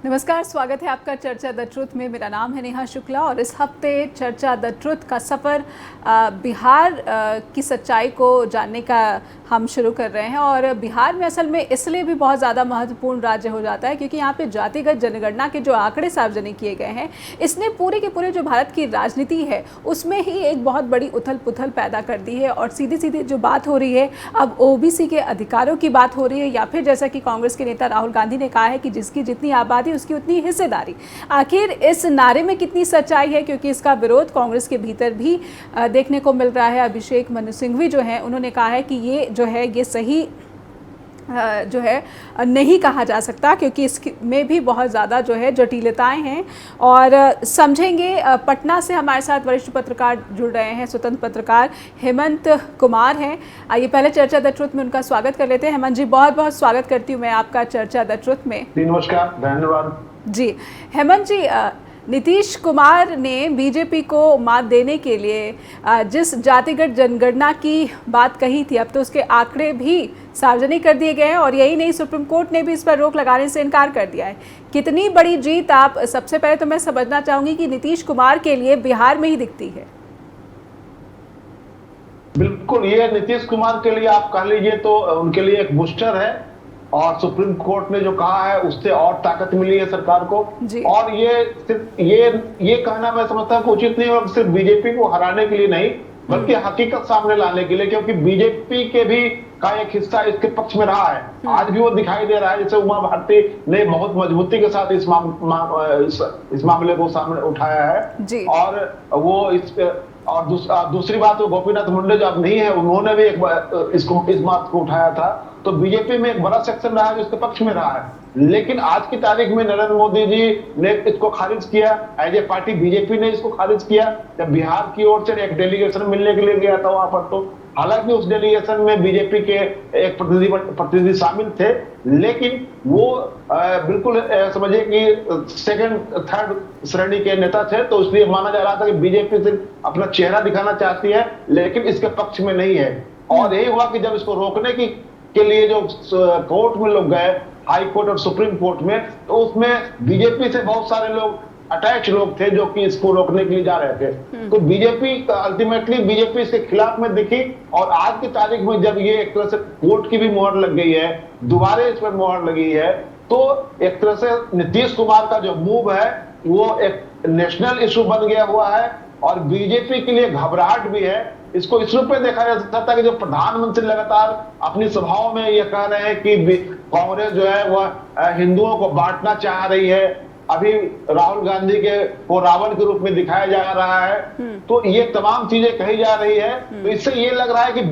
नमस्कार, स्वागत है आपका चर्चा द ट्रुथ में। मेरा नाम है नेहा शुक्ला और इस हफ्ते चर्चा द ट्रुथ का सफ़र बिहार की सच्चाई को जानने का हम शुरू कर रहे हैं। और बिहार में असल में इसलिए भी बहुत ज़्यादा महत्वपूर्ण राज्य हो जाता है क्योंकि यहाँ पे जातिगत जनगणना के जो आंकड़े सार्वजनिक किए गए हैं, इसने पूरे के पूरे जो भारत की राजनीति है उसमें ही एक बहुत बड़ी उथल पुथल पैदा कर दी है। और सीधी सीधी जो बात हो रही है अब ओबीसी के अधिकारों की बात हो रही है, या फिर जैसा कि कांग्रेस के नेता राहुल गांधी ने कहा है कि जिसकी जितनी आबादी उसकी उतनी हिस्सेदारी। आखिर इस नारे में कितनी सच्चाई है, क्योंकि इसका विरोध कांग्रेस के भीतर भी देखने को मिल रहा है। अभिषेक मनु सिंघवी जो है उन्होंने कहा है कि ये जो है ये सही जो है नहीं कहा जा सकता, क्योंकि इसमें भी बहुत ज़्यादा जो है जटिलताएं हैं। और समझेंगे, पटना से हमारे साथ वरिष्ठ पत्रकार जुड़ रहे हैं, स्वतंत्र पत्रकार हेमंत कुमार हैं। आइए पहले चर्चा द ट्रुथ में उनका स्वागत कर लेते हैं। हेमंत जी, बहुत बहुत स्वागत करती हूँ मैं आपका चर्चा द ट्रुथ में। नमस्कार, धन्यवाद जी हेमंत जी, नीतीश कुमार ने बीजेपी को मात देने के लिए जिस जातिगत जनगणना की बात कही थी, अब तो उसके आंकड़े भी सार्वजनिक कर दिए गए हैं। और यही नहीं, सुप्रीम कोर्ट ने भी इस पर रोक लगाने से इनकार कर दिया है। कितनी बड़ी जीत आप, सबसे पहले तो मैं समझना चाहूंगी कि नीतीश कुमार के लिए बिहार में ही दिखती है। बिल्कुल, ये नीतीश कुमार के लिए आप कह लीजिए तो उनके लिए एक बूस्टर है। और सुप्रीम कोर्ट ने जो कहा है उससे और ताकत मिली है सरकार को। और ये सिर्फ ये कहना मैं समझता हूँ उचित नहीं और सिर्फ बीजेपी को हराने के लिए नहीं, बल्कि हकीकत सामने लाने के लिए, क्योंकि बीजेपी के भी का एक हिस्सा इसके पक्ष में रहा है। आज भी वो दिखाई दे रहा है। जैसे उमा भारती ने बहुत मजबूती के साथ इस मामले को सामने उठाया है। और वो और दूसरी बात, वो गोपीनाथ मुंडे जो अब नहीं है, उन्होंने भी इस बात को उठाया था। तो बीजेपी में एक बड़ा सेक्शन रहा है जो इसके पक्ष में रहा है। लेकिन आज की तारीख में नरेंद्र मोदी जी ने इसको खारिज किया। एज ए पार्टी बीजेपी ने इसको खारिज किया। जब बिहार की ओर से एक डेलीगेशन मिलने के लिए गया था वहां पर, तो हालांकि उस डेलीगेशन में बीजेपी के एक प्रतिनिधि शामिल थे, लेकिन वो बिल्कुल समझिए कि सेकंड थर्ड श्रेणी के नेता थे। तो इसलिए माना जा रहा था कि बीजेपी सिर्फ अपना चेहरा दिखाना चाहती है, लेकिन इसके पक्ष में नहीं है। और यही हुआ कि जब इसको रोकने के लिए जो कोर्ट में लोग गए, हाई कोर्ट और सुप्रीम कोर्ट में, तो उसमें बीजेपी से बहुत सारे लोग अटैच लोग थे जो कि इसको रोकने के लिए जा रहे थे। तो बीजेपी अल्टीमेटली बीजेपी इसके खिलाफ में दिखी। और आज की तारीख में जब ये एक तरह से कोर्ट की भी मोहर लग गई है, दोबारा इस पर मोहर लगी है, तो एक तरह से नीतीश कुमार का जो मूव है वो एक नेशनल इशू बन गया हुआ है। और बीजेपी के लिए घबराहट भी है। इसको इस रूप में देखा जा सकता था कि जो प्रधानमंत्री लगातार अपनी सभाओं में ये कह रहे हैं कि कांग्रेस जो है वह हिंदुओं को बांटना चाह रही है। अभी राहुल गांधी को रावण के रूप में दिखाया जा रहा है। तो ये तमाम चीजें कही जा रही है। तो इससे ये लग रहा है कि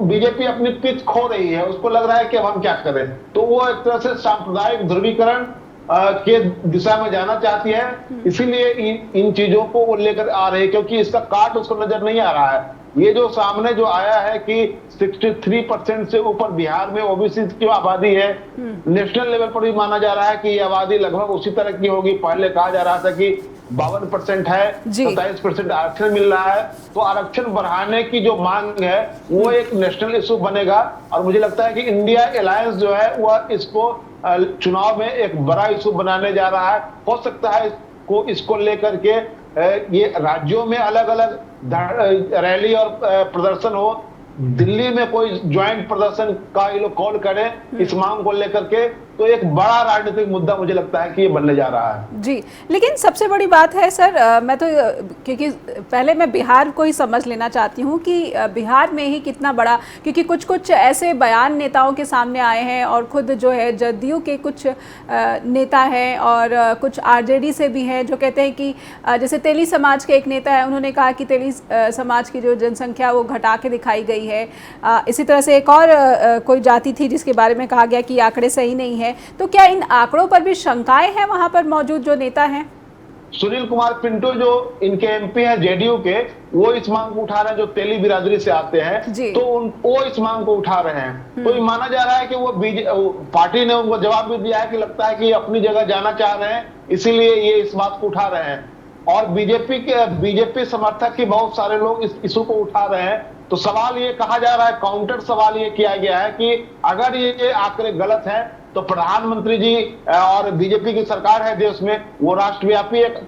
बीजेपी अपनी पिच खो रही है। उसको लग रहा है कि अब हम क्या करें। तो वो एक तरह से सांप्रदायिक ध्रुवीकरण के दिशा में जाना चाहती है। इसीलिए इन चीजों को वो लेकर आ रही है, क्योंकि इसका काट उसको नजर नहीं आ रहा है। ये जो सामने जो आया है कि 63% से ऊपर बिहार में ओबीसी की आबादी है, नेशनल लेवल पर भी माना जा रहा है कि ये आबादी लगभग उसी तरह की होगी। पहले कहा जा रहा था कि 52% है, 27% आरक्षण मिल रहा है। तो आरक्षण बढ़ाने की जो मांग है वो एक नेशनल इशू बनेगा। और मुझे लगता है कि इंडिया अलायंस जो है वह इसको चुनाव में एक बड़ा इशू बनाने जा रहा है। हो सकता है इसको लेकर के ये राज्यों में अलग अलग रैली और प्रदर्शन हो। दिल्ली में कोई ज्वाइंट प्रदर्शन का ये लोग कॉल करें इस मांग को लेकर के, तो एक बड़ा राजनीतिक मुद्दा मुझे लगता है कि ये बनने जा रहा है। जी, लेकिन सबसे बड़ी बात है सर, मैं तो क्योंकि पहले मैं बिहार को ही समझ लेना चाहती हूँ कि बिहार में ही कितना बड़ा, क्योंकि कुछ कुछ ऐसे बयान नेताओं के सामने आए हैं और खुद जो है जदयू के कुछ नेता हैं और कुछ आरजेडी से भी हैं जो कहते हैं कि जैसे तेली समाज के एक नेता है, उन्होंने कहा कि तेली समाज की जो जनसंख्या वो घटा के दिखाई गई है। इसी तरह से एक और कोई जाति थी जिसके बारे में कहा गया कि आंकड़े सही नहीं है। तो क्या इन आंकड़ों पर भी शंकाएं हैं वहां पर मौजूद जो नेता हैं? सुनील कुमार पिंटू जो इनके एमपी हैं जेडीयू के, वो इस मांग को उठा रहे हैं, जो तेली बिरादरी से आते हैं। तो वो इस मांग को उठा रहे हैं। तो ये माना जा रहा है कि वो पार्टी ने उनको जवाब भी दिया है कि लगता है कि अपनी जगह जाना चाह रहे हैं, इसीलिए ये इस बात को उठा रहे हैं। और बीजेपी समर्थक ही बहुत सारे लोग इस इशू को उठा रहे हैं। तो सवाल ये कहा जा रहा है, काउंटर सवाल ये किया गया है कि अगर ये आंकड़े गलत हैं तो प्रधानमंत्री जी और बीजेपी की सरकार है देश में, वो राष्ट्रव्यापी एक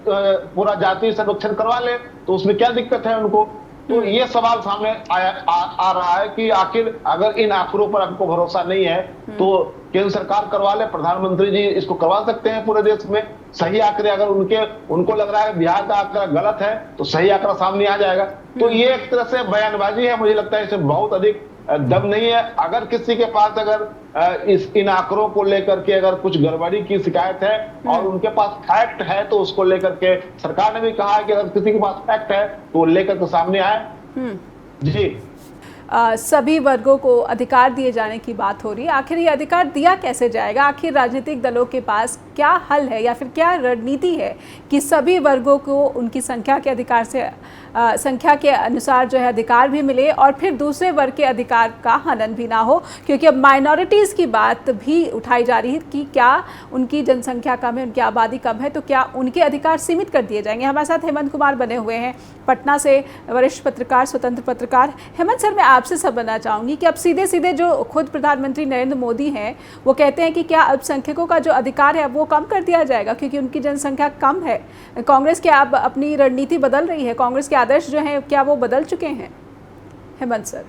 पूरा जातीय सर्वेक्षण करवा ले, तो उसमें क्या दिक्कत है उनको। तो ये सवाल सामने आ रहा है कि आखिर अगर इन आंकड़ों पर आपको भरोसा नहीं है तो केंद्र सरकार करवा ले, प्रधानमंत्री जी इसको करवा सकते हैं पूरे देश में सही आंकड़े। अगर उनको लग रहा है बिहार का आंकड़ा गलत है तो सही आंकड़ा सामने आ जाएगा। तो ये एक तरह से बयानबाजी है, मुझे लगता है इसे बहुत अधिक दम नहीं है। अगर किसी के पास अगर इन आंकड़ों को लेकर के अगर कुछ गड़बड़ी की शिकायत है और उनके पास फैक्ट है तो उसको लेकर के सरकार ने भी कहा है कि अगर किसी के पास फैक्ट है तो लेकर के सामने आए। जी सभी वर्गों को अधिकार दिए जाने की बात हो रही है, आखिर ये अधिकार दिया कैसे जाएगा? आखिर राजनीतिक दलों के पास क्या हल है या फिर क्या रणनीति है कि सभी वर्गों को उनकी संख्या के अधिकार से संख्या के अनुसार जो है अधिकार भी मिले और फिर दूसरे वर्ग के अधिकार का हनन भी ना हो? क्योंकि अब माइनॉरिटीज़ की बात भी उठाई जा रही है कि क्या उनकी जनसंख्या कम है, उनकी आबादी कम है, तो क्या उनके अधिकार सीमित कर दिए जाएंगे? हमारे साथ हेमंत कुमार बने हुए हैं पटना से, वरिष्ठ पत्रकार, स्वतंत्र पत्रकार। हेमंत सर, मैं आपसे समझना चाहूँगी कि अब सीधे सीधे जो खुद प्रधानमंत्री नरेंद्र मोदी हैं वो कहते हैं कि क्या अल्पसंख्यकों का जो अधिकार है वो कम कर दिया जाएगा क्योंकि उनकी जनसंख्या कम है? कांग्रेस क्या अब अपनी रणनीति बदल रही है? कांग्रेस के आदर्श जो हैं क्या वो बदल चुके हैं? हेमंत सर,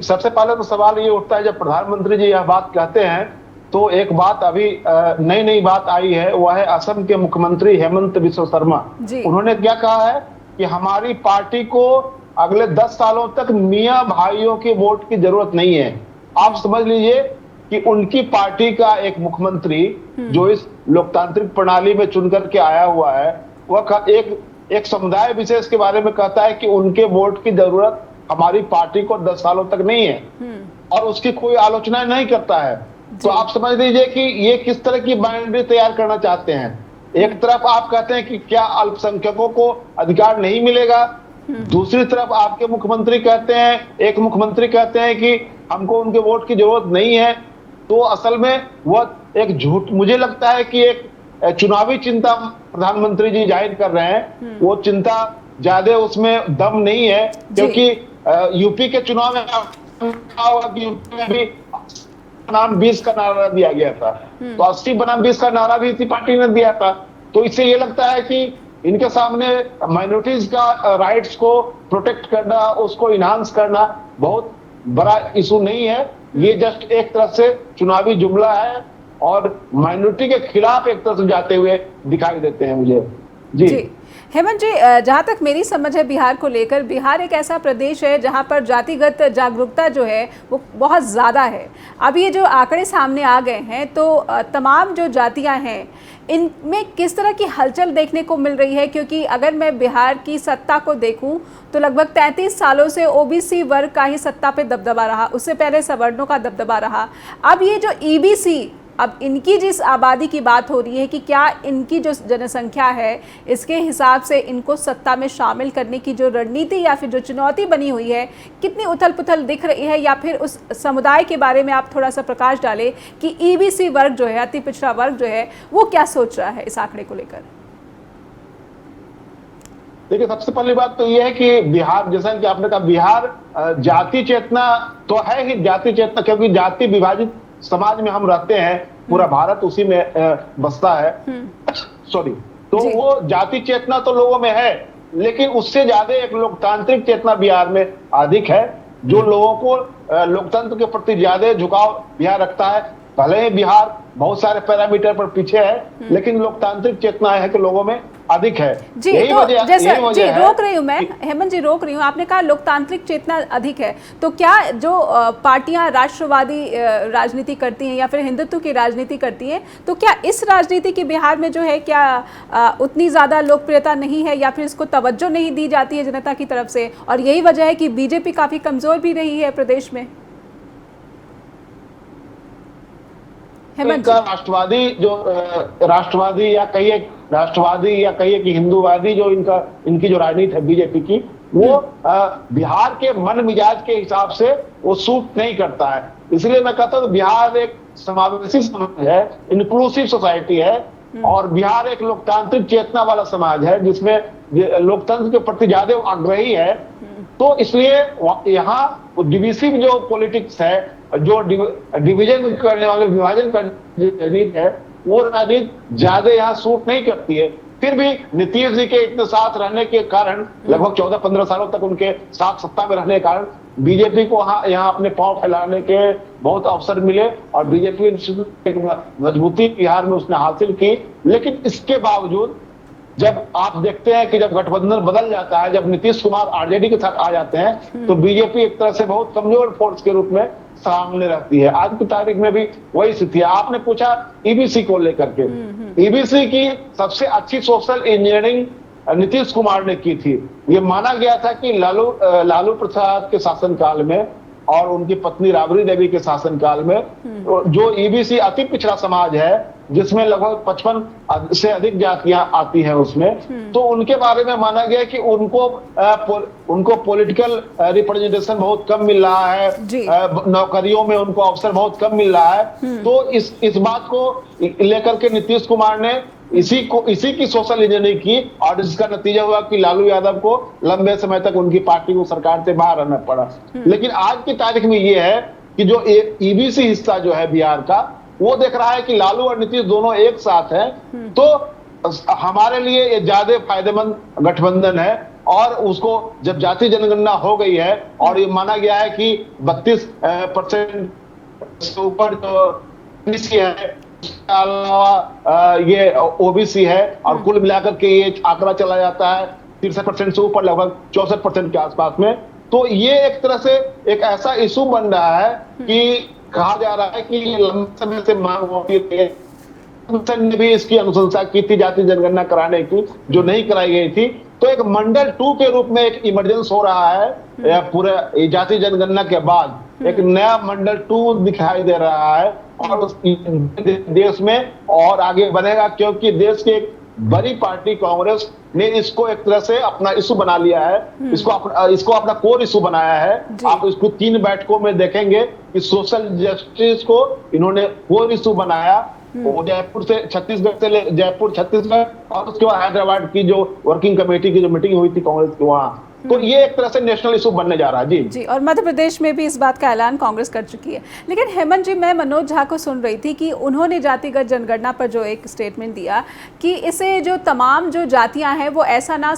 सबसे पहले तो सवाल ये उठता है, जब प्रधानमंत्री जी यह बात कहते हैं तो एक बात अभी नई बात आई है, वह है असम के मुख्यमंत्री हेमंत बिस्वा शर्मा। उन्होंने क्या कहा है कि हमारी पार्टी को अगले 10 सालों तक मियां भाइयों के वोट की जरूरत नहीं है। आप समझ लीजिए कि उनकी पार्टी का एक मुख्यमंत्री जो इस लोकतांत्रिक प्रणाली में चुन करके आया हुआ है, वह एक समुदाय विशेष के बारे में कहता है कि उनके वोट की जरूरत हमारी पार्टी को 10 सालों तक नहीं है और उसकी कोई आलोचना नहीं करता है। तो आप समझ लीजिए कि ये किस तरह की बाउंड्री तैयार करना चाहते हैं। एक तरफ आप कहते हैं कि क्या अल्पसंख्यकों को अधिकार नहीं मिलेगा, दूसरी तरफ आपके मुख्यमंत्री कहते हैं, एक मुख्यमंत्री कहते हैं कि हमको उनके वोट की जरूरत नहीं है। तो असल में वह एक झूठ, मुझे लगता है कि एक चुनावी चिंता प्रधानमंत्री जी जाहिर कर रहे हैं। वो चिंता ज्यादा उसमें दम नहीं है, क्योंकि यूपी के चुनाव में यूपी में भी बनाम 20 का नारा दिया गया था, तो 80 बनाम 20 का नारा भी इसी पार्टी ने दिया था। तो इससे ये लगता है कि इनके सामने माइनॉरिटीज का राइट्स को प्रोटेक्ट करना, उसको इनहांस करना बहुत बड़ा इशू नहीं है। ये जस्ट एक तरह से चुनावी जुमला है और माइनॉरिटी के खिलाफ एक तरह से जाते हुए दिखाई देते हैं मुझे। जी हेमंत जी, जहाँ तक मेरी समझ है बिहार को लेकर, बिहार एक ऐसा प्रदेश है जहाँ पर जातिगत जागरूकता जो है वो बहुत ज़्यादा है। अब ये जो आंकड़े सामने आ गए हैं तो तमाम जो जातियाँ हैं इनमें किस तरह की हलचल देखने को मिल रही है? क्योंकि अगर मैं बिहार की सत्ता को देखूं तो लगभग 33 सालों से ओबीसी वर्ग का ही सत्ता पे दबदबा रहा, उससे पहले सवर्णों का दबदबा रहा। अब ये जो ईबीसी, अब इनकी जिस आबादी की बात हो रही है कि क्या इनकी जो जनसंख्या है इसके हिसाब से इनको सत्ता में शामिल करने की जो रणनीति या फिर जो चुनौती बनी हुई है, कितनी उथल पुथल दिख रही है? या फिर उस समुदाय के बारे में आप थोड़ा सा प्रकाश डालें कि ईबीसी वर्ग जो है, अति पिछड़ा वर्ग जो है, वो क्या सोच रहा है इस आंकड़े को लेकर? देखिए, सबसे पहली बात तो यह है कि बिहार, जैसा कि आपने कहा, बिहार जाति चेतना तो है ही, जाति चेतना, क्योंकि जाति विभाजित समाज में हम रहते हैं, पूरा भारत उसी में बसता है। सॉरी, तो वो जाति चेतना तो लोगों में है, लेकिन उससे ज्यादा एक लोकतांत्रिक चेतना बिहार में अधिक है, जो लोगों को लोकतंत्र के प्रति ज्यादा झुकाव बिहार रखता है। भले ही बिहार बहुत सारे पैरामीटर पर पीछे है, लेकिन लोकतांत्रिक चेतना है कि लोगों में अधिक है। जी, तो जैसे जी रोक रही हूँ मैं, हेमंत जी रोक रही हूँ, आपने कहा लोकतांत्रिक चेतना अधिक है, तो क्या जो पार्टियां राष्ट्रवादी राजनीति करती हैं या फिर हिंदुत्व की राजनीति करती हैं, तो क्या इस राजनीति की बिहार में जो है क्या उतनी ज़्यादा लोकप्रियता नहीं है या फिर इसको तवज्जो नहीं दी जाती है जनता की तरफ से? और यही वजह है कि बीजेपी काफ़ी कमज़ोर भी रही है प्रदेश में। राष्ट्रवादी या कहिए कि हिंदूवादी जो इनकी जो राजनीति है बीजेपी की, वो बिहार के मन मिजाज के हिसाब से वो सूट नहीं करता है। इसलिए मैं कहता हूँ बिहार एक समावेशी समाज है, इंक्लूसिव सोसाइटी है, और बिहार एक लोकतांत्रिक चेतना वाला समाज है जिसमें लोकतंत्र के प्रति ज्यादा आग्रही है। तो इसलिए यहाँ डिविसिव जो पॉलिटिक्स है, जो डिवीजन करने वाले, विभाजन करने राजनीति है, वो राजनीति ज्यादा यहाँ सूट नहीं करती है। फिर भी नीतीश जी के इतने साथ रहने के कारण, लगभग 14-15 सालों तक उनके साथ सत्ता में रहने के कारण बीजेपी को यहाँ अपने पांव फैलाने के बहुत अवसर मिले और बीजेपी एक मजबूती बिहार में उसने हासिल की। लेकिन इसके बावजूद जब आप देखते हैं कि जब गठबंधन बदल जाता है, जब नीतीश कुमार आरजेडी के साथ आ जाते हैं, तो बीजेपी एक तरह से बहुत कमजोर फोर्स के रूप में सामने रहती है। आज की तारीख में भी वही स्थिति है। आपने पूछा ईबीसी को लेकर के, ईबीसी की सबसे अच्छी सोशल इंजीनियरिंग नीतीश कुमार ने की थी। ये माना गया था कि लालू प्रसाद के शासनकाल में और उनकी पत्नी राबड़ी देवी के शासनकाल में जो ईबीसी अति पिछड़ा समाज है, जिसमें लगभग 55 से अधिक जातियां आती हैं उसमें, तो उनके बारे में माना गया कि उनको पॉलिटिकल रिप्रेजेंटेशन बहुत कम मिल रहा है, नौकरियों में उनको अवसर बहुत कम मिल रहा है। तो इस बात को लेकर के नीतीश कुमार ने इसी की सोशल इंजीनियरिंग की और जिसका नतीजा हुआ कि लालू यादव को लंबे समय तक उनकी पार्टी को सरकार से बाहर रहना पड़ा। लेकिन आज की तारीख में ये है कि जो ईबीसी हिस्सा जो है बिहार का, वो देख रहा है कि लालू और नीतीश दोनों एक साथ हैं, तो हमारे लिए ये ज्यादा फायदेमंद गठबंधन है। और उसको जब जाति जनगणना हो गई है और ये माना गया है कि 32% से ऊपर जो है, अलावा ये ओबीसी है, और कुल मिलाकर के ये आंकड़ा चला जाता है 63% से ऊपर, लगभग 64% के आसपास में। तो ये एक तरह से एक ऐसा इशू बन रहा है कि कहा जा रहा है कि ये लंबे समय से मांग होती है। ने भी इसकी अनुशंसा की थी जाति जनगणना कराने की, जो नहीं कराई गई थी। तो एक मंडल 2 के रूप में एक इमरजेंस हो रहा है पूरे जाति जनगणना के बाद। एक नया मंडल 2 दिखाई दे रहा है और देश में और आगे बढ़ेगा, क्योंकि देश की एक बड़ी पार्टी कांग्रेस ने इसको एक तरह से अपना इशू बना लिया है, इसको अपना कोर इशू बनाया है। आप इसको 3 बैठकों में देखेंगे कि सोशल जस्टिस को इन्होंने कोर इशू बनाया। वो जयपुर से छत्तीसगढ़ से जयपुर छत्तीसगढ़ और उसके बाद हैदराबाद की जो वर्किंग कमेटी की जो मीटिंग हुई थी कांग्रेस की वहां, तो ये एक तरह से नेशनल इशू बनने जा रहा है। जी और मध्य प्रदेश में भी इस बात का ऐलान कांग्रेस कर चुकी है। लेकिन हेमंत जी, मैं मनोज झा को सुन रही थी कि उन्होंने जातिगत जनगणना पर जो एक स्टेटमेंट दिया कि इसे जो तमाम जो जातियां हैं वो ऐसा ना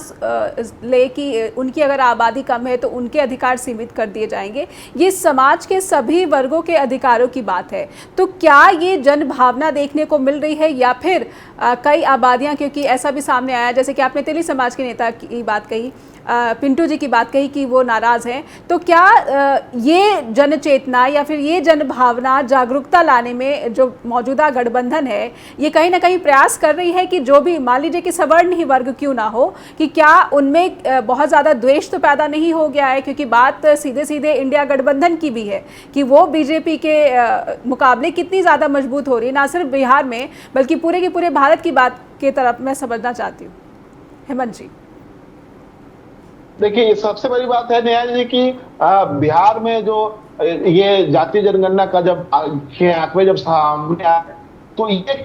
ले कि उनकी अगर आबादी कम है तो उनके अधिकार सीमित कर दिए जाएंगे, ये समाज के सभी वर्गों के अधिकारों की बात है। तो क्या ये जन भावना देखने को मिल रही है या फिर कई आबादियाँ, क्योंकि ऐसा भी सामने आया, जैसे कि आपने तेली समाज के नेता की बात कही, पिंटू जी की बात कही कि वो नाराज़ हैं, तो क्या ये जन चेतना या फिर ये जन भावना जागरूकता लाने में जो मौजूदा गठबंधन है ये कहीं ना कहीं प्रयास कर रही है कि जो भी मान लीजिए कि सवर्ण ही वर्ग क्यों ना हो, कि क्या उनमें बहुत ज़्यादा द्वेष तो पैदा नहीं हो गया है? क्योंकि बात सीधे सीधे इंडिया गठबंधन की भी है कि वो बीजेपी के मुकाबले कितनी ज़्यादा मजबूत हो रही है, ना सिर्फ बिहार में बल्कि पूरे के पूरे भारत की बात की तरफ मैं समझना चाहती हूँ। हेमंत जी, देखिए, सबसे बड़ी बात है न्याय जी की बिहार में जो ये जाति जनगणना का जब आंकड़े जब सामने आए, तो ये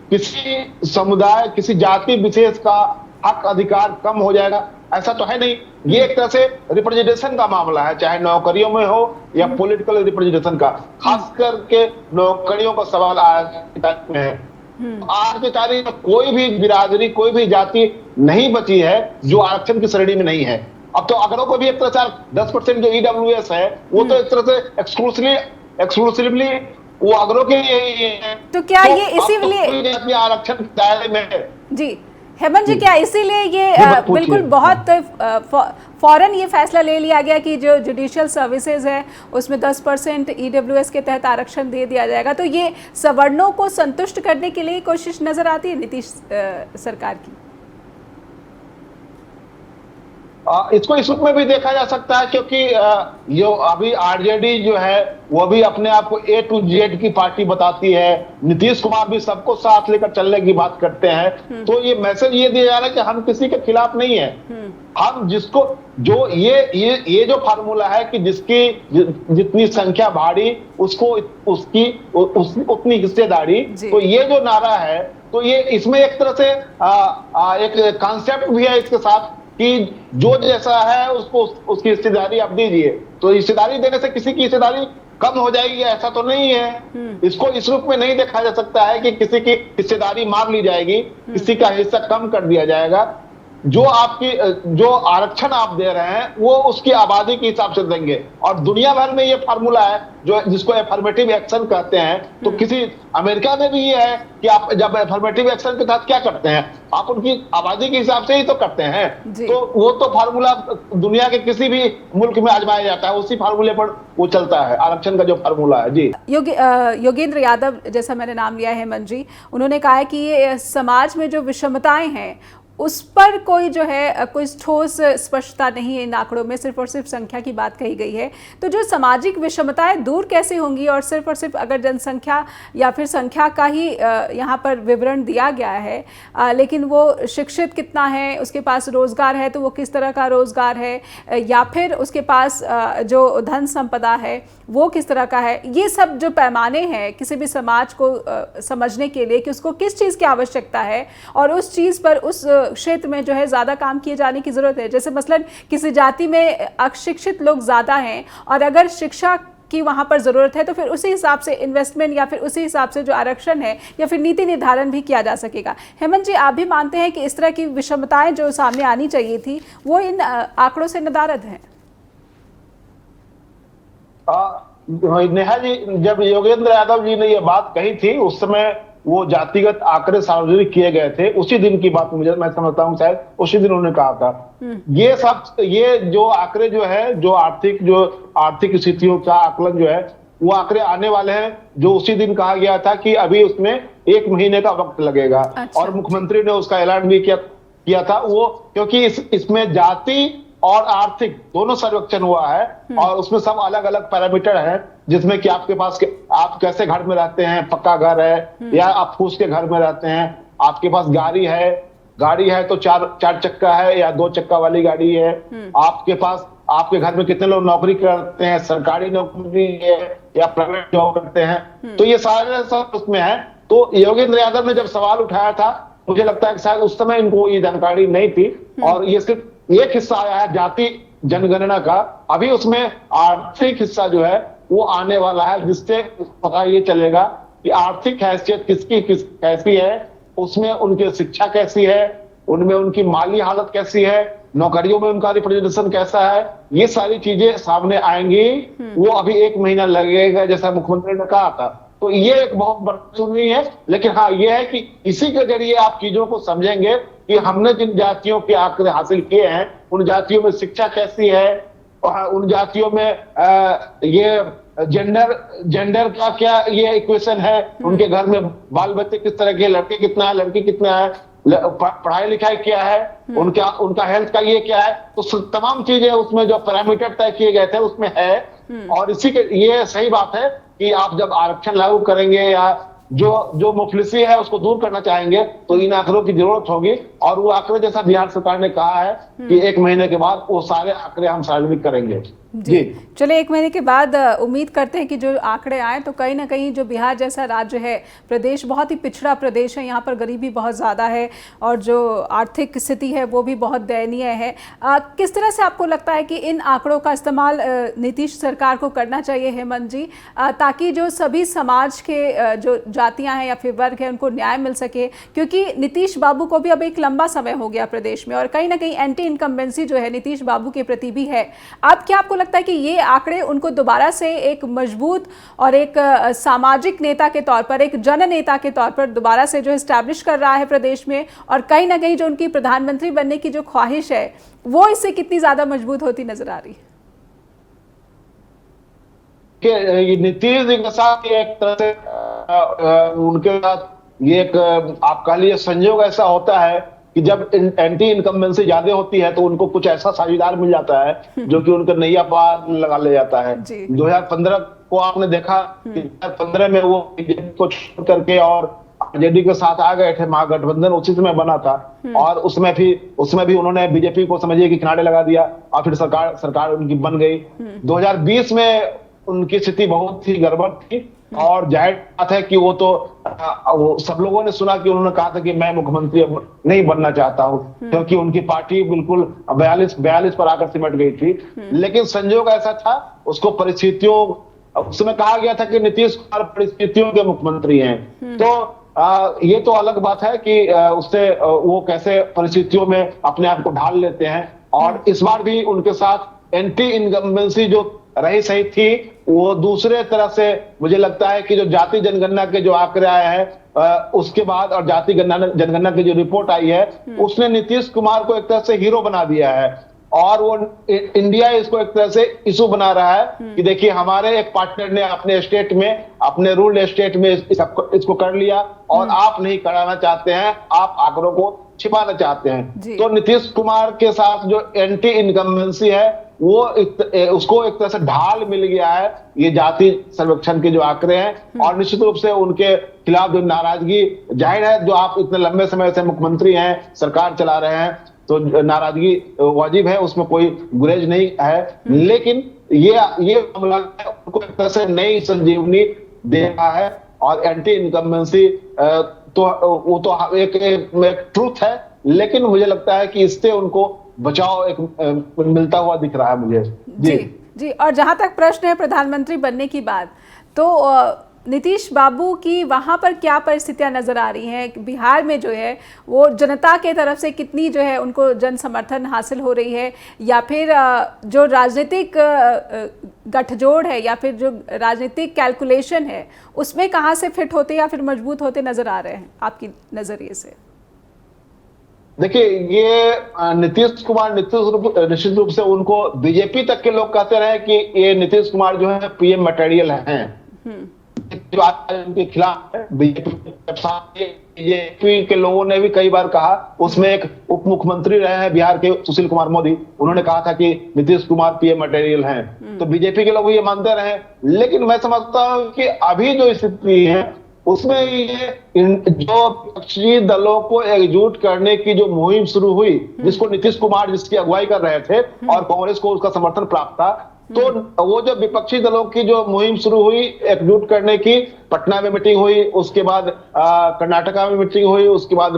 किसी समुदाय, किसी जाति विशेष का हक अधिकार कम हो जाएगा ऐसा तो है नहीं। ये एक तरह से रिप्रेजेंटेशन का मामला है, चाहे नौकरियों में हो या पॉलिटिकल रिप्रेजेंटेशन का। खास करके नौकरियों का सवाल आज की तारीख में है। आज की तारीख में कोई भी बिरादरी, कोई भी जाति नहीं बची है जो आरक्षण की श्रेणी में नहीं है। अब तो अगरों को भी एक तरह से 10% जो ईडब्ल्यूएस है वो तो एक तरह से एक्सक्लूसिवली वो अगरों के लिए है। तो क्या ये इसीलिए आरक्षण के दायरे में है? जी हेमंत जी, क्या इसीलिए ये बिल्कुल बहुत फौरन ये फैसला ले लिया गया कि जो जुडिशियल सर्विसेज है उसमें 10% ईडब्ल्यूएस के तहत आरक्षण दे दिया जाएगा? तो ये सवर्णों को संतुष्ट करने के लिए कोशिश नजर आती है नीतीश सरकार की? इसको इस रूप में भी देखा जा सकता है, क्योंकि जो अभी आरजेडी जो है वो भी अपने आप को A to Z की पार्टी बताती है। नीतीश कुमार भी सबको साथ लेकर चलने की बात करते हैं। तो ये मैसेज ये दिया जा रहा है कि हम किसी के खिलाफ नहीं है। हम जिसको जो ये जो फार्मूला है कि जिसकी जितनी संख्या भारी उसको उसकी उतनी हिस्सेदारी, तो ये जो नारा है, तो ये इसमें एक तरह से एक कॉन्सेप्ट भी है इसके साथ कि जो जैसा है उसको उसकी हिस्सेदारी आप दीजिए। तो हिस्सेदारी देने से किसी की हिस्सेदारी कम हो जाएगी ऐसा तो नहीं है। इसको इस रूप में नहीं देखा जा सकता है कि किसी की हिस्सेदारी मार ली जाएगी, किसी का हिस्सा कम कर दिया जाएगा। जो आरक्षण आप दे रहे हैं वो उसकी आबादी के हिसाब से देंगे। और दुनिया भर में ये फार्मूला है जो जिसको एफर्मेटिव एक्शन कहते हैं। तो किसी अमेरिका में भी ये है कि आप जब एफर्मेटिव एक्शन के तहत क्या करते हैं, आप उनकी आबादी के हिसाब से ही तो करते हैं। तो वो तो फार्मूला दुनिया के किसी भी मुल्क में आजमाया जाता है, उसी फार्मूले पर वो चलता है, आरक्षण का जो फार्मूला है। जी, योगेंद्र यादव जैसा मैंने नाम लिया है हेमंत जी, उन्होंने कहा है कि ये समाज में जो विषमताएं हैं उस पर कोई जो है कोई ठोस स्पष्टता नहीं है इन आंकड़ों में, सिर्फ और सिर्फ संख्या की बात कही गई है। तो जो सामाजिक विषमताएं दूर कैसे होंगी, और सिर्फ अगर जनसंख्या या फिर संख्या का ही यहाँ पर विवरण दिया गया है, लेकिन वो शिक्षित कितना है, उसके पास रोजगार है तो वो किस तरह का रोजगार है, या फिर उसके पास जो धन संपदा है वो किस तरह का है, ये सब जो पैमाने हैं किसी भी समाज को समझने के लिए कि उसको किस चीज़ की आवश्यकता है और उस चीज़ पर उस क्षेत्र में जो है ज़्यादा काम किए जाने की ज़रूरत है। जैसे मसलन किसी जाति में अशिक्षित लोग ज़्यादा हैं और अगर शिक्षा की वहाँ पर ज़रूरत है तो फिर उसी हिसाब से इन्वेस्टमेंट या फिर उसी हिसाब से जो आरक्षण है या फिर नीति निर्धारण भी किया जा सकेगा। हेमंत जी, आप भी मानते हैं कि इस तरह की विषमताएं जो सामने आनी चाहिए थी वो इन आंकड़ों से नदारद हैं? नेहा जी, जब योगेंद्र यादव जी ने ये बात कही थी उस समय वो जातिगत आंकड़े सार्वजनिक किए गए थे, उसी दिन की बात मैं समझता हूँ, शायद उसी दिन उन्होंने कहा था। ये जो आंकड़े जो है, जो आर्थिक स्थितियों का आकलन जो है, वो आंकड़े आने वाले हैं जो उसी दिन कहा गया था कि अभी उसमें 1 महीने का वक्त लगेगा। अच्छा। और मुख्यमंत्री ने उसका ऐलान भी किया था वो, क्योंकि इसमें जाति और आर्थिक दोनों सर्वेक्षण हुआ है और उसमें सब अलग अलग पैरामीटर है, जिसमें कि आपके पास आप कैसे घर में रहते हैं, पक्का घर है या आप फूस के घर में रहते हैं, आपके पास गाड़ी है तो चार चक्का है या 2 चक्का वाली गाड़ी है, आपके घर में कितने लोग नौकरी करते हैं, सरकारी नौकरी है या प्राइवेट जॉब करते हैं, तो ये सारे सब उसमें है। तो योगेंद्र यादव ने जब सवाल उठाया था, मुझे लगता है कि शायद उस समय इनको ये जानकारी नहीं थी और ये सिर्फ एक हिस्सा आया है जाति जनगणना का। अभी उसमें आर्थिक हिस्सा जो है वो आने वाला है, जिससे पता ये चलेगा कि आर्थिक हैसियत किसकी कैसी है, उसमें उनकी शिक्षा कैसी है, उनमें उनकी माली हालत कैसी है, नौकरियों में उनका रिप्रेजेंटेशन कैसा है, ये सारी चीजें सामने आएंगी। वो अभी 1 महीना लगेगा जैसा मुख्यमंत्री ने कहा था। तो ये एक बहुत बड़ी नहीं है, लेकिन हाँ ये है कि इसी के जरिए आप चीजों को समझेंगे कि हमने जिन जातियों के आंकड़े हासिल किए हैं उन जातियों में शिक्षा कैसी है, और उन जातियों में ये जेंडर का क्या ये इक्वेशन है, उनके घर में बाल बच्चे किस तरह के, लड़के कितना है लड़की कितना है, पढ़ाई लिखाई क्या है, उनका हेल्थ का ये क्या है। तो तमाम चीजें उसमें जो पैरामीटर तय किए गए थे उसमें है। और इसी के ये सही बात है कि आप जब आरक्षण लागू करेंगे या जो मुफलिसी है उसको दूर करना चाहेंगे तो इन आंकड़ों की जरूरत होगी। और वो आंकड़े जैसा बिहार सरकार ने कहा है कि 1 महीने के बाद वो सारे आंकड़े हम सार्वजनिक करेंगे। जी, चलिए 1 महीने के बाद उम्मीद करते हैं कि जो आंकड़े आए तो कहीं ना कहीं जो बिहार जैसा राज्य है, प्रदेश बहुत ही पिछड़ा प्रदेश है, यहाँ पर गरीबी बहुत ज़्यादा है और जो आर्थिक स्थिति है वो भी बहुत दयनीय है। किस तरह से आपको लगता है कि इन आंकड़ों का इस्तेमाल नीतीश सरकार को करना चाहिए हेमंत जी, ताकि जो सभी समाज के जो जातियाँ हैं या फिर वर्ग है उनको न्याय मिल सके? क्योंकि नीतीश बाबू को भी अब एक लंबा समय हो गया प्रदेश में और कहीं ना कहीं एंटी इनकम्बेंसी जो है नीतीश बाबू के प्रति भी है। अब क्या आपको लगता है कि ये आंकड़े उनको दोबारा से एक मजबूत और एक सामाजिक नेता के तौर पर, एक जन नेता के तौर पर दोबारा से जो एस्टैब्लिश कर रहा है प्रदेश में, और कहीं ना कहीं जो उनकी प्रधानमंत्री बनने की जो ख्वाहिश है वो इससे कितनी ज्यादा मजबूत होती नजर आ रही है? नीतीश जी के साथ एक तरह से उनके साथ ये एक आप कह लीजिए संयोग ऐसा होता है कि जब एंटी इनकम्बेंसी ज्यादा होती है तो उनको कुछ ऐसा साझेदार मिल जाता है जो कि उनका नैया पार लगा ले जाता है। 2015 को आपने देखा कि 2015 में वो बीजेपी को छोड़ करके और आरजेडी के साथ आ गए थे, महागठबंधन उसी समय बना था और उसमें भी उन्होंने बीजेपी को समझिए कि किनारे लगा दिया और फिर सरकार उनकी बन गई। 2020 में उनकी स्थिति बहुत ही गड़बड़ थी। और जाहिर बात है कि वो तो वो सब लोगों ने सुना कि उन्होंने कहा था कि मैं मुख्यमंत्री अब नहीं बनना चाहता हूँ, क्योंकि उनकी पार्टी बिल्कुल 42 पर आकर सिमट गई थी। लेकिन संजोग ऐसा था, उसको परिस्थितियों, उस समय कहा गया था कि नीतीश कुमार परिस्थितियों के मुख्यमंत्री हैं। तो ये तो अलग बात है कि उससे वो कैसे परिस्थितियों में अपने आप को ढाल लेते हैं। और इस बार भी उनके साथ एंटी इनकम्बेंसी जो रही सही थी, वो दूसरे तरह से मुझे लगता है कि जो जाति जनगणना के जो आंकड़े आए हैं उसके बाद, और जाति जनगणना की जो रिपोर्ट आई है, उसने नीतीश कुमार को एक तरह से हीरो बना दिया है। और वो इंडिया इसको एक तरह से इशू बना रहा है कि देखिए हमारे एक पार्टनर ने अपने स्टेट में, अपने रूरल स्टेट में इसको कर लिया और आप नहीं कराना चाहते हैं, आप आंकड़ों को छिपाना चाहते हैं। तो नीतीश कुमार के साथ जो एंटी इनकम्बेंसी है वो उसको एक तरह से ढाल मिल गया है, ये जाति सर्वेक्षण के जो आंकड़े हैं। और निश्चित रूप से उनके खिलाफ जो नाराजगी जाहिर है, जो आप इतने लंबे समय से मुख्यमंत्री हैं, सरकार चला रहे हैं, तो नाराजगी वाजिब है, उसमें कोई गुरेज नहीं है। लेकिन ये मामला उनको एक तरह से नई संजीवनी दे रहा है। और एंटी इनकम्बेंसी तो वो तो एक ट्रूथ है, लेकिन मुझे लगता है कि इससे उनको बचाव एक मिलता हुआ दिख रहा है मुझे। जी जी। और जहां तक प्रश्न है प्रधानमंत्री बनने की बात, तो नीतीश बाबू की वहाँ पर क्या परिस्थितियाँ नज़र आ रही हैं? बिहार में जो है वो जनता के तरफ से कितनी जो है उनको जन समर्थन हासिल हो रही है, या फिर जो राजनीतिक गठजोड़ है या फिर जो राजनीतिक कैलकुलेशन है उसमें कहाँ से फिट होते या फिर मजबूत होते नज़र आ रहे हैं आपकी नज़रिए से? देखिए, ये नीतीश कुमार निश्चित रूप से उनको बीजेपी तक के लोग कहते रहे कि ये नीतीश कुमार जो है पीएम मटेरियल हैं। जो आज उनके खिलाफ है बीजेपी के लोगों ने भी कई बार कहा, उसमें एक उप मुख्यमंत्री रहे हैं बिहार के सुशील कुमार मोदी, उन्होंने कहा था कि नीतीश कुमार पीएम मटेरियल हैं। तो बीजेपी के लोग ये मानते रहे। लेकिन मैं समझता हूं कि अभी जो स्थिति है उसमें ये जो विपक्षी दलों को एकजुट करने की जो मुहिम शुरू हुई, जिसको नीतीश कुमार जिसकी अगुवाई कर रहे थे और कांग्रेस को उसका समर्थन प्राप्त था, तो वो जो विपक्षी दलों की जो मुहिम शुरू हुई एकजुट करने की, पटना में मीटिंग हुई, उसके बाद कर्नाटका में मीटिंग हुई, उसके बाद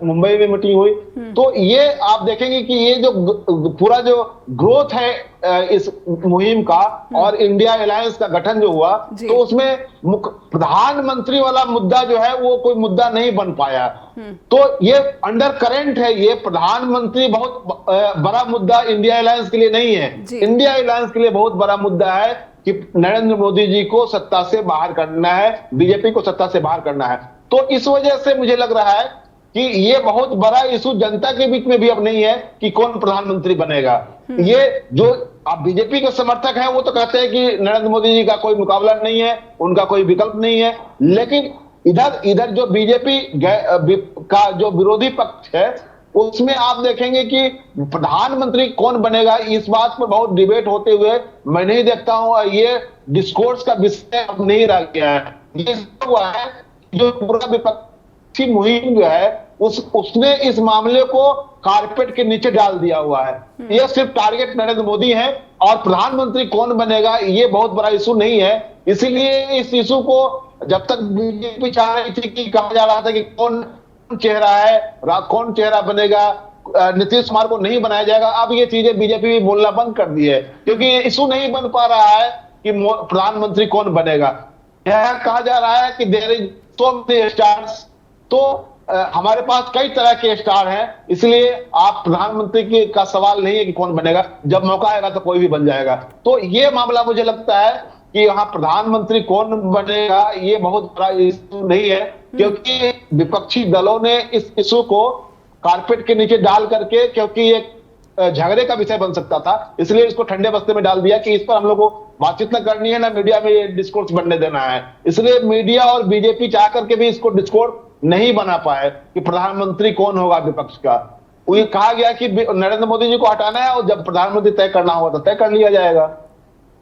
मुंबई में मीटिंग हुई। तो ये आप देखेंगे कि ये जो पूरा जो ग्रोथ है इस मुहिम का और इंडिया अलायंस का गठन जो हुआ, तो उसमें प्रधानमंत्री वाला मुद्दा जो है वो कोई मुद्दा नहीं बन पाया। तो ये अंडर करेंट है, ये प्रधानमंत्री बहुत बड़ा मुद्दा इंडिया अलायंस के लिए नहीं है। इंडिया अलायंस के लिए बहुत बड़ा मुद्दा है कि नरेंद्र मोदी जी को सत्ता से बाहर करना है, बीजेपी को सत्ता से बाहर करना है। तो इस वजह से मुझे लग रहा है कि ये बहुत बड़ा इशू जनता के बीच में भी अब नहीं है कि कौन प्रधानमंत्री बनेगा। ये जो आप बीजेपी के समर्थक हैं वो तो कहते हैं कि नरेंद्र मोदी जी का कोई मुकाबला नहीं है, उनका कोई विकल्प नहीं है। लेकिन इधर जो बीजेपी का जो विरोधी पक्ष है उसमें आप देखेंगे कि प्रधानमंत्री कौन बनेगा, इस बात पर बहुत डिबेट होते हुए मैं नहीं देखता हूं। ये डिस्कोर्स का विषय अब नहीं रह गया है। ये हुआ है जो पूरा विपक्षी मुहिम जो है उसने इस मामले को कारपेट के नीचे डाल दिया हुआ है। ये सिर्फ टारगेट नरेंद्र मोदी है और प्रधानमंत्री कौन बनेगा ये बहुत बड़ा इशू नहीं है। इसीलिए इस इशू को जब तक बीजेपी चाह रही थी कि कहा जा रहा था कि कौन चेहरा है, कौन चेहरा बनेगा, नीतीश कुमार को नहीं बनाया जाएगा, अब ये चीजें बीजेपी भी बोलना बंद कर दी है, क्योंकि ये इशू नहीं बन पा रहा है कि प्रधानमंत्री कौन बनेगा। यह कहा जा रहा है कि there is so many stars, तो हमारे पास कई तरह के स्टार हैं, इसलिए आप प्रधानमंत्री का सवाल नहीं है कि कौन बनेगा, जब मौका आएगा तो कोई भी बन जाएगा। तो ये मामला मुझे लगता है कि यहाँ प्रधानमंत्री कौन बनेगा ये बहुत बड़ा इशू नहीं है, क्योंकि विपक्षी दलों ने इस इशू को कारपेट के नीचे डाल करके, क्योंकि एक झगड़े का विषय बन सकता था, इसलिए इसको ठंडे बस्ते में डाल दिया कि इस पर हम लोग को बातचीत न करनी है, ना मीडिया में ये डिस्कोर्स बनने देना है। इसलिए मीडिया और बीजेपी चाह करके भी इसको डिस्कोर्स नहीं बना पाए कि प्रधानमंत्री कौन होगा विपक्ष का। ये कहा गया कि नरेंद्र मोदी जी को हटाना है और जब प्रधानमंत्री तय करना होगा तो तय कर लिया जाएगा।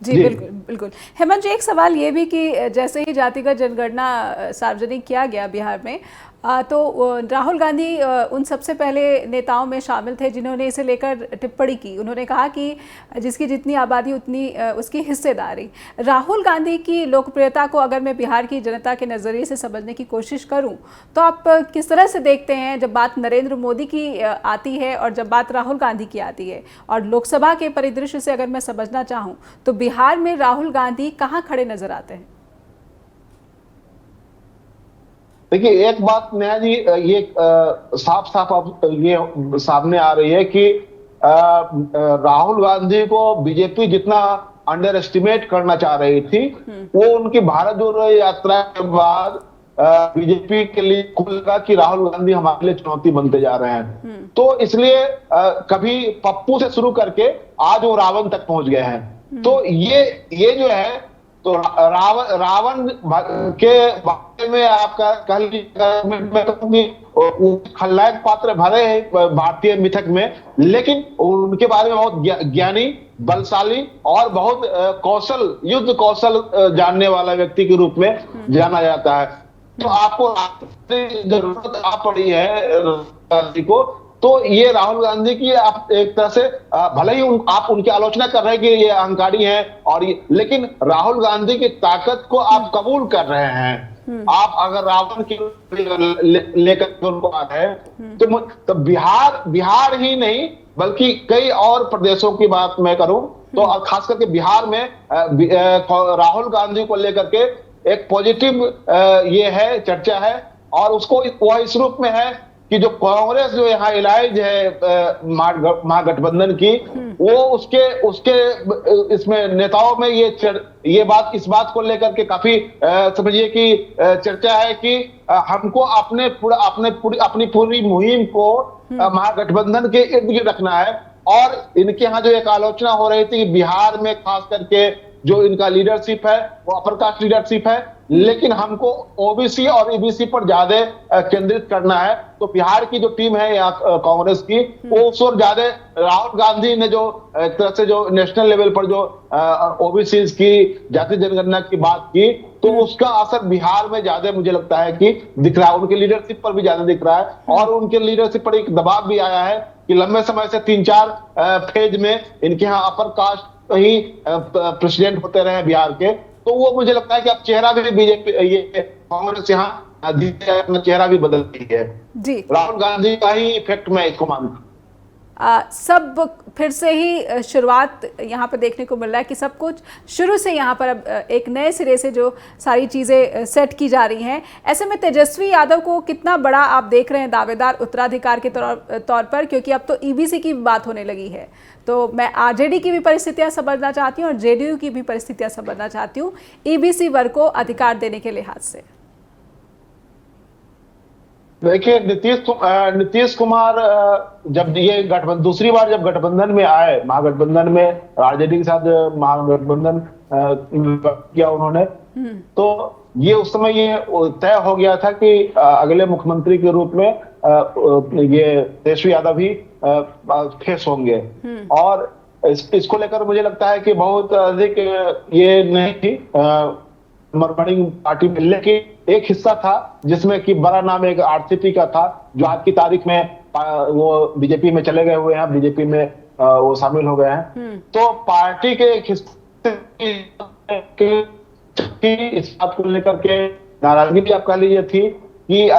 जी बिल्कुल बिल्कुल। हेमंत जी, एक सवाल ये भी कि जैसे ही जातिगत जनगणना सार्वजनिक किया गया बिहार में, तो राहुल गांधी उन सबसे पहले नेताओं में शामिल थे जिन्होंने इसे लेकर टिप्पणी की। उन्होंने कहा कि जिसकी जितनी आबादी उतनी उसकी हिस्सेदारी। राहुल गांधी की लोकप्रियता को अगर मैं बिहार की जनता के नज़रिए से समझने की कोशिश करूं तो आप किस तरह से देखते हैं जब बात नरेंद्र मोदी की आती है और जब बात राहुल गांधी की आती है? और लोकसभा के परिदृश्य से अगर मैं समझना चाहूँ तो बिहार में राहुल गांधी कहाँ खड़े नजर आते हैं? देखिए, एक बात नेहा जी, ये साफ साफ अब ये सामने आ रही है कि राहुल गांधी को बीजेपी जितना अंडर एस्टिमेट करना चाह रही थी, वो उनकी भारत जोड़ो यात्रा के बाद बीजेपी के लिए खुल लगा कि राहुल गांधी हमारे लिए चुनौती बनते जा रहे हैं। तो इसलिए कभी पप्पू से शुरू करके आज वो रावण तक पहुंच गए हैं। तो ये जो है, तो रावण के बारे में आपका कह लीजिए खलनायक पात्र भरे हैं भारतीय मिथक में, लेकिन उनके बारे में बहुत ज्ञानी, बलशाली और बहुत युद्ध कौशल जानने वाला व्यक्ति के रूप में जाना जाता है। तो आपको जरूरत आ पड़ी है को, तो ये राहुल गांधी की आप एक तरह से भले ही आप उनकी आलोचना कर रहे हैं कि ये अहंकारी हैं और लेकिन राहुल गांधी की ताकत को आप कबूल कर रहे हैं। आप अगर रावण की लेकर उनको आ रहे हैं तो बिहार ही नहीं बल्कि कई और प्रदेशों की बात मैं करूं तो खास करके बिहार में राहुल गांधी को लेकर के एक पॉजिटिव ये है, चर्चा है। और उसको वह इस रूप में है कि जो कांग्रेस जो यहाँ इलाइज है महागठबंधन की, वो उसके इसमें नेताओं में ये बात इस बात को लेकर के काफी समझिए कि चर्चा है कि हमको अपनी पूरी मुहिम को महागठबंधन के इर्द गिर्द रखना है। और इनके यहाँ जो एक आलोचना हो रही थी कि बिहार में खास करके जो इनका लीडरशिप है वो अपर कास्ट लीडरशिप है, लेकिन हमको ओबीसी और ईबीसी पर ज्यादा केंद्रित करना है। तो बिहार की जो टीम है यहाँ कांग्रेस की, वो उस ओर ज्यादा राहुल गांधी ने जो एक तरह से जो नेशनल लेवल पर जो ओबीसी की जाति जनगणना की बात की, तो उसका असर बिहार में ज्यादा मुझे लगता है कि दिख रहा है, उनके लीडरशिप पर भी ज्यादा दिख रहा है। और उनके लीडरशिप पर एक दबाव भी आया है कि लंबे समय से 3-4 फेज में इनके यहाँ अपर कास्ट ही प्रेसिडेंट होते रहे बिहार के। तो वो मुझे लगता है कि अब चेहरा भी बीजेपी ये कांग्रेस यहाँ अपना चेहरा भी बदल रही है जी। राहुल गांधी का ही इफेक्ट मैं इसको मानता हूँ। सब फिर से ही शुरुआत यहाँ पर देखने को मिल रहा है कि सब कुछ शुरू से यहाँ पर अब एक नए सिरे से जो सारी चीज़ें सेट की जा रही हैं। ऐसे में तेजस्वी यादव को कितना बड़ा आप देख रहे हैं दावेदार उत्तराधिकार के तौर पर, क्योंकि अब तो ईबीसी की बात होने लगी है। तो मैं आरजेडी की भी परिस्थितियाँ समझना चाहती हूँ और जेडीयू की भी परिस्थितियाँ समझना चाहती हूँ ईबीसी वर्ग को अधिकार देने के लिहाज से। देखिए, नीतीश कुमार जब ये गठबंधन दूसरी बार जब गठबंधन में आए, महागठबंधन में आरजेडी के साथ महागठबंधन किया उन्होंने, तो ये उस समय ये तय हो गया था कि अगले मुख्यमंत्री के रूप में ये तेजस्वी यादव ही फेस होंगे। और इसको लेकर मुझे लगता है कि बहुत अधिक ये नहीं थी मर्मणिंग पार्टी में, लेकिन एक हिस्सा था जिसमें कि बड़ा नाम एक आरसीपी का था, जो आज की तारीख में वो बीजेपी में चले गए हुए हैं, बीजेपी में वो शामिल हो गए हैं। तो पार्टी के एक हिस्से इस बात को लेकर के नाराजगी भी आप कह लीजिए थी कि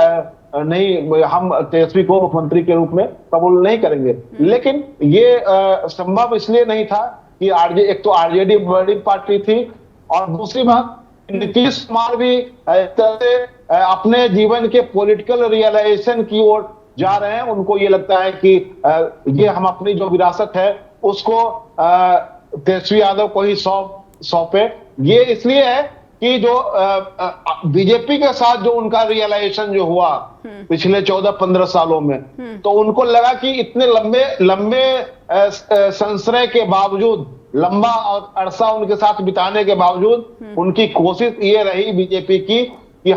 नहीं, हम तेजस्वी को मुख्यमंत्री के रूप में कबूल नहीं करेंगे। लेकिन ये संभव इसलिए नहीं था कि एक तो आरजेडी बड़ी पार्टी थी और दूसरी बात नीतीश कुमार भी एक तरह से अपने जीवन के पॉलिटिकल रियलाइजेशन की ओर जा रहे हैं। उनको ये लगता है कि ये हम अपनी जो विरासत है उसको तेजस्वी यादव को ही सौंपे। ये इसलिए है कि जो बीजेपी के साथ जो उनका रियलाइजेशन जो हुआ पिछले 14-15 सालों में, तो उनको लगा कि इतने लंबे संश्रय के बावजूद, लंबा और अरसा उनके साथ बिताने के बावजूद उनकी कोशिश ये रही बीजेपी की कि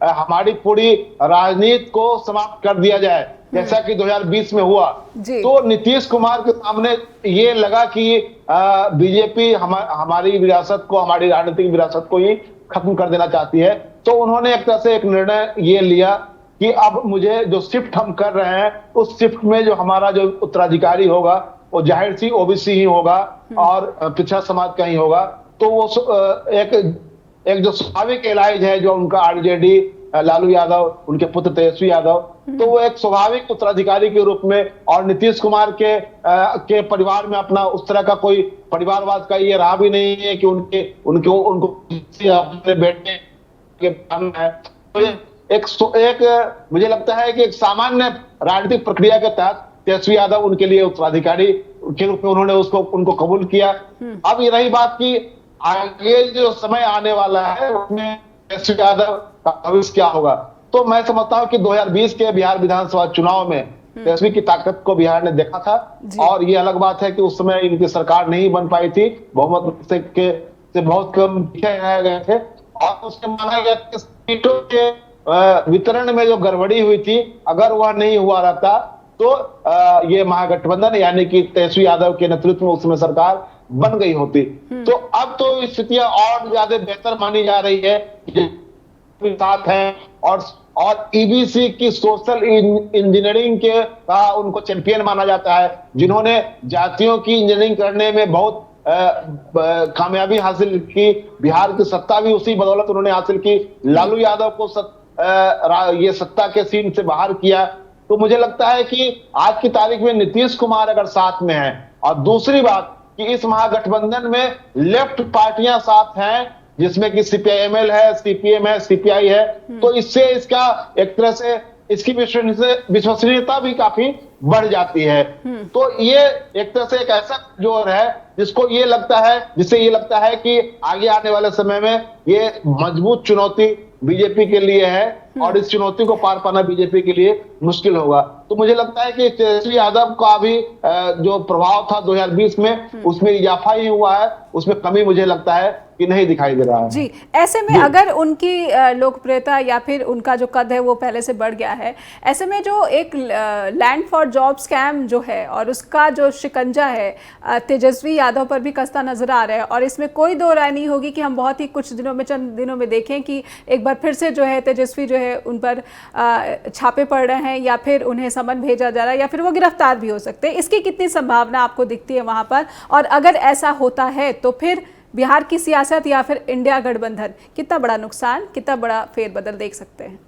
हमारी पूरी राजनीति को समाप्त कर दिया जाए, जैसा कि 2020 में हुआ। तो नीतीश कुमार के सामने ये लगा कि बीजेपी हमारी विरासत को, हमारी राजनीतिक विरासत को ही खत्म कर देना चाहती है। तो उन्होंने एक तरह से एक निर्णय ये लिया कि अब मुझे जो शिफ्ट हम कर रहे हैं उस शिफ्ट में जो हमारा जो उत्तराधिकारी होगा वो जाहिर सी ओबीसी ही होगा और पिछड़ा समाज का ही होगा। तो वो एक जो स्वाभाविक इलाज है जो उनका आरजेडी लालू यादव, उनके पुत्र तेजस्वी यादव, तो वो एक स्वाभाविक उत्तराधिकारी के रूप में, और नीतीश कुमार के परिवार में अपना उस तरह का कोई परिवारवाद का ये रहा भी नहीं है कि उनको अपने बेटे के है। तो एक मुझे लगता है कि एक सामान्य राजनीतिक प्रक्रिया के तहत तेजस्वी यादव उनके लिए उत्तराधिकारी के रूप में उन्होंने उनको कबूल किया। अब ये रही बात की आगे जो समय आने वाला है उसमें तेजस्वी यादव का भविष्य क्या होगा, तो मैं समझता हूं कि 2020 के बिहार विधानसभा चुनाव में तेजस्वी की ताकत को बिहार ने देखा था, और ये अलग बात है कि उस समय इनकी सरकार नहीं बन पाई थी, बहुमत से बहुत कम गए थे, और उसके माना गया कि सीटों के वितरण में जो गड़बड़ी हुई थी, अगर वह नहीं हुआ रहता तो ये महागठबंधन यानी कि तेजस्वी यादव के नेतृत्व में उसमें सरकार बन गई होती। तो अब तो स्थितियां और ज्यादा बेहतर मानी जा रही है, साथ हैं और ईबीसी की सोशल इंजीनियरिंग के का उनको चैंपियन माना जाता है, जिन्होंने जातियों की इंजीनियरिंग करने में बहुत कामयाबी हासिल की। बिहार की सत्ता भी उसी बदौलत उन्होंने हासिल की, लालू यादव को ये सत्ता के सीन से बाहर किया। तो मुझे लगता है कि आज की तारीख में नीतीश कुमार अगर साथ में है, और दूसरी बात कि इस महागठबंधन में लेफ्ट पार्टियां साथ हैं जिसमें कि सीपीआईएमएल है, सीपीएम है, सीपीआई है, तो इससे इसका एक तरह से इसकी विश्वसनीयता भी काफी बढ़ जाती है। तो ये एक तरह से एक ऐसा जोर है जिससे ये लगता है कि आगे आने वाले समय में ये मजबूत चुनौती बीजेपी के लिए है, और इस चुनौती को पार पाना बीजेपी के लिए मुश्किल होगा। तो मुझे लगता है कि तेजस्वी यादव का भी जो प्रभाव था 2020 में, उसमें इजाफा ही हुआ है, उसमें कमी मुझे लगता है कि नहीं दिखाई दे रहा है। जी, ऐसे में अगर उनकी लोकप्रियता या फिर उनका जो कद है वो पहले से बढ़ गया है, ऐसे में जो एक लैंड फॉर जॉब स्कैम जो है और उसका जो शिकंजा है तेजस्वी यादव पर भी कसता नजर आ रहा है, और इसमें कोई दो राय नहीं होगी कि हम बहुत ही कुछ दिनों में, चंद दिनों में देखें कि एक बार फिर से जो है तेजस्वी जो है उन पर छापे पड़ रहे हैं, या फिर उन्हें समन भेजा जा रहा है, या फिर वो गिरफ्तार भी हो सकते हैं। इसकी कितनी संभावना आपको दिखती है वहां पर, और अगर ऐसा होता है तो फिर बिहार की सियासत या फिर इंडिया गठबंधन कितना बड़ा नुकसान, कितना बड़ा फेरबदल देख सकते हैं?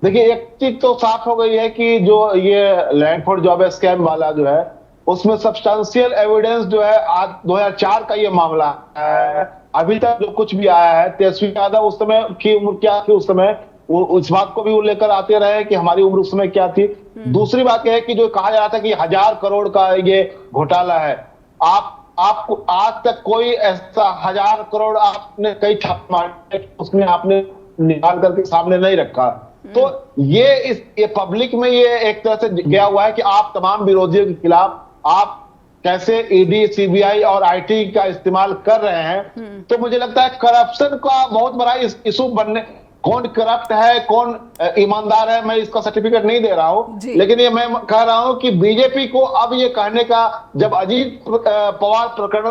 देखिए, एक चीज तो साफ हो गई है कि जो ये लैंड फॉर जॉब स्कैम वाला जो है उसमें सब्सटेंशियल एविडेंस जो है आज 2004 का ये मामला है। अभी तक जो कुछ भी आया है, तेजस्वी यादव उस समय की उम्र क्या थी, उस समय वो उस बात को भी वो लेकर आते रहे कि हमारी उम्र उस समय क्या थी। दूसरी बात यह है कि जो कहा जा रहा था कि 1000 करोड़ का ये घोटाला है, आपको आज तक कोई ऐसा 1000 करोड़ आपने कई छापे मारे उसमें आपने निकाल करके सामने नहीं रखा। तो ये पब्लिक में ये एक तरह से गया हुआ है कि आप तमाम विरोधियों के खिलाफ आप कैसे ईडी, सीबीआई और आईटी का इस्तेमाल कर रहे हैं। तो मुझे लगता है करप्शन का बहुत बड़ा इशू बनने, कौन करप्ट है कौन ईमानदार है, मैं इसका सर्टिफिकेट नहीं दे रहा हूं, लेकिन ये मैं कह रहा हूं कि बीजेपी को अब ये कहने का, जब अजीत पवार प्रकरण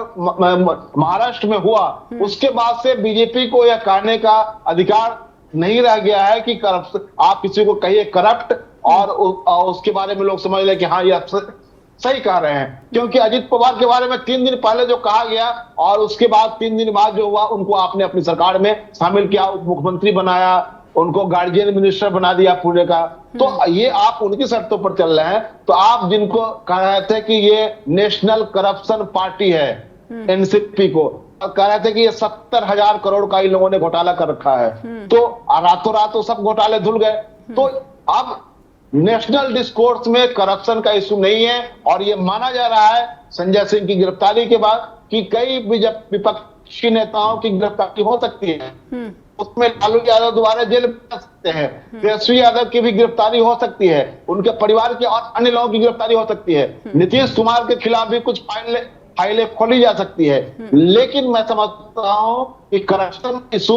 महाराष्ट्र में हुआ उसके बाद से बीजेपी को यह कहने का अधिकार नहीं रह गया है कि करप्ट, आप किसी को कहिए करप्ट और उसके बारे में लोग समझ ले कि हाँ ये सही कह रहे हैं। क्योंकि अजीत पवार के बारे में 3 दिन पहले जो कहा गया और उसके बाद 3 दिन बाद जो हुआ, उनको आपने अपनी सरकार में शामिल किया, उप मुख्यमंत्री बनाया, उनको गार्जियन मिनिस्टर बना दिया पूरे का। तो ये आप उनकी शर्तों पर चल रहे हैं। तो आप जिनको कह रहे थे कि ये नेशनल करप्शन पार्टी है, एनसीपी को कह रहे थे कि ये 70,000 करोड़ का इन लोगों ने घोटाला कर रखा है, तो रातों रात तो सब घोटाले धुल गए। तो अब नेशनल डिस्कोर्स में करप्शन का इशू नहीं है, और ये माना जा रहा है संजय सिंह की गिरफ्तारी के बाद कि कई विपक्षी नेताओं की गिरफ्तारी हो सकती है, उसमें लालू यादव दोबारा जेल में जा सकते हैं, तेजस्वी यादव की भी गिरफ्तारी हो सकती है, उनके परिवार के और अन्य लोगों की गिरफ्तारी हो सकती है, नीतीश कुमार के खिलाफ भी कुछ फाइलें खोली जा सकती है। लेकिन मैं समझता हूं कि करप्शन इशू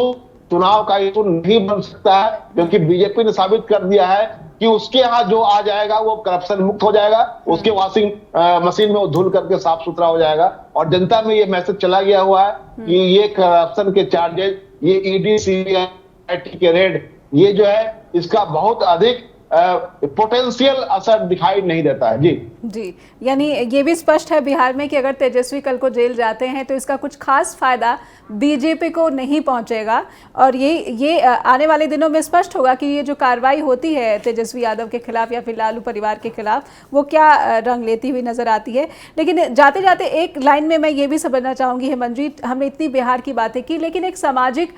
चुनाव का इशू नहीं बन सकता है, क्योंकि बीजेपी ने साबित कर दिया है कि उसके यहाँ जो आ जाएगा वो करप्शन मुक्त हो जाएगा, उसके वॉशिंग मशीन में वो धुल करके साफ सुथरा हो जाएगा। और जनता में ये मैसेज चला गया हुआ है कि ये करप्शन के चार्जेस, ये ईडी, सीबीआई के रेड ये जो है इसका बहुत अधिक पोटेंशियल असर दिखाई नहीं देता है। जी, यानी ये भी स्पष्ट है बिहार में कि अगर तेजस्वी कल को जेल जाते हैं तो इसका कुछ खास फायदा बीजेपी को नहीं पहुंचेगा, और ये आने वाले दिनों में स्पष्ट होगा कि ये जो कार्रवाई होती है तेजस्वी यादव के खिलाफ या फिर लालू परिवार के खिलाफ वो क्या रंग लेती हुई नजर आती है। लेकिन जाते जाते एक लाइन में मैं ये भी समझना चाहूँगी हेमंतजीत, हमने इतनी बिहार की बातें की, लेकिन एक सामाजिक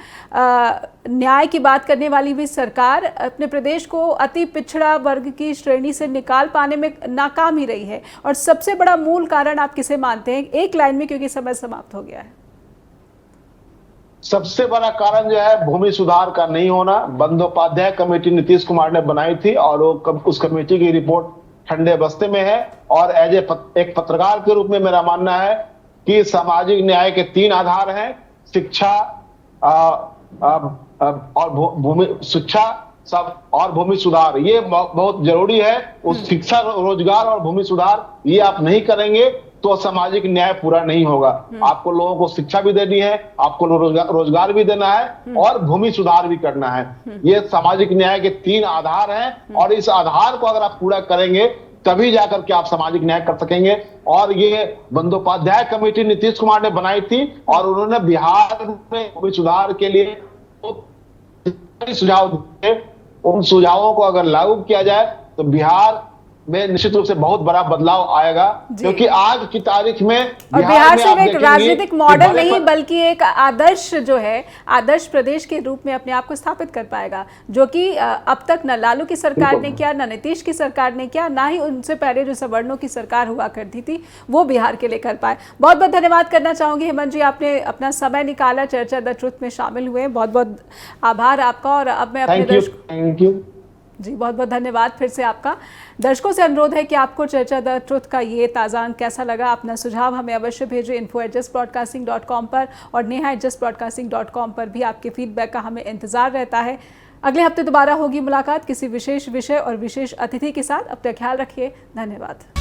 न्याय की बात करने वाली भी सरकार अपने प्रदेश को अति पिछड़ा वर्ग की श्रेणी से निकाल पाने में नाकाम ही रही है, और सबसे बड़ा मूल कारण आप किसे मानते हैं, एक लाइन में, क्योंकि समय समाप्त हो गया है। सबसे बड़ा कारण जो है भूमि सुधार का नहीं होना। बंदोपाध्याय कमेटी नीतीश कुमार ने बनाई थी और उस कमेटी की रिपोर्ट ठंडे बस्ते में है, और एक पत्रकार के रूप में मेरा मानना है कि सामाजिक न्याय के 3 आधार हैं, शिक्षा और भूमि सुधार। ये बहुत जरूरी है। उस शिक्षा, रोजगार और भूमि सुधार ये आप नहीं करेंगे तो सामाजिक न्याय पूरा नहीं होगा। आपको लोगों को शिक्षा भी देनी है, आपको रोजगार भी देना है और भूमि सुधार भी करना है। ये सामाजिक न्याय के 3 आधार हैं, और इस आधार को अगर आप पूरा करेंगे तभी जाकर के आप सामाजिक न्याय कर सकेंगे। और ये बंदोपाध्याय कमेटी नीतीश कुमार ने बनाई थी, और उन्होंने बिहार में भूमि सुधार के लिए सुझाव दिए। उन सुझावों को अगर लागू किया जाए तो बिहार में निश्चित रूप से बहुत बड़ा बदलाव आएगा, क्योंकि आज की तारीख में और बिहार सिर्फ एक राजनीतिक मॉडल नहीं बल्कि एक आदर्श जो है, आदर्श प्रदेश के रूप में अपने आप को स्थापित कर पाएगा, जो कि अब तक न लालू की सरकार ने किया, न नीतीश की सरकार ने किया, ना ही उनसे पहले जो सवर्णों की सरकार हुआ करती थी वो बिहार के लिए कर पाए। बहुत बहुत धन्यवाद करना चाहूंगी हेमंत जी, आपने अपना समय निकाला, चर्चा द ट्रुथ में शामिल हुए, बहुत बहुत आभार आपका। और अब मैं अपने थैंक यू जी, बहुत बहुत धन्यवाद फिर से आपका। दर्शकों से अनुरोध है कि आपको चर्चा द ट्रुथ का ये ताज़ा अंक कैसा लगा, अपना सुझाव हमें अवश्य भेजें info@justbroadcasting.com पर, और neha@justbroadcasting.com पर भी आपके फीडबैक का हमें इंतज़ार रहता है। अगले हफ्ते दोबारा होगी मुलाकात किसी विशेष विषय और विशेष अतिथि के साथ। अपना ख्याल रखिए, धन्यवाद।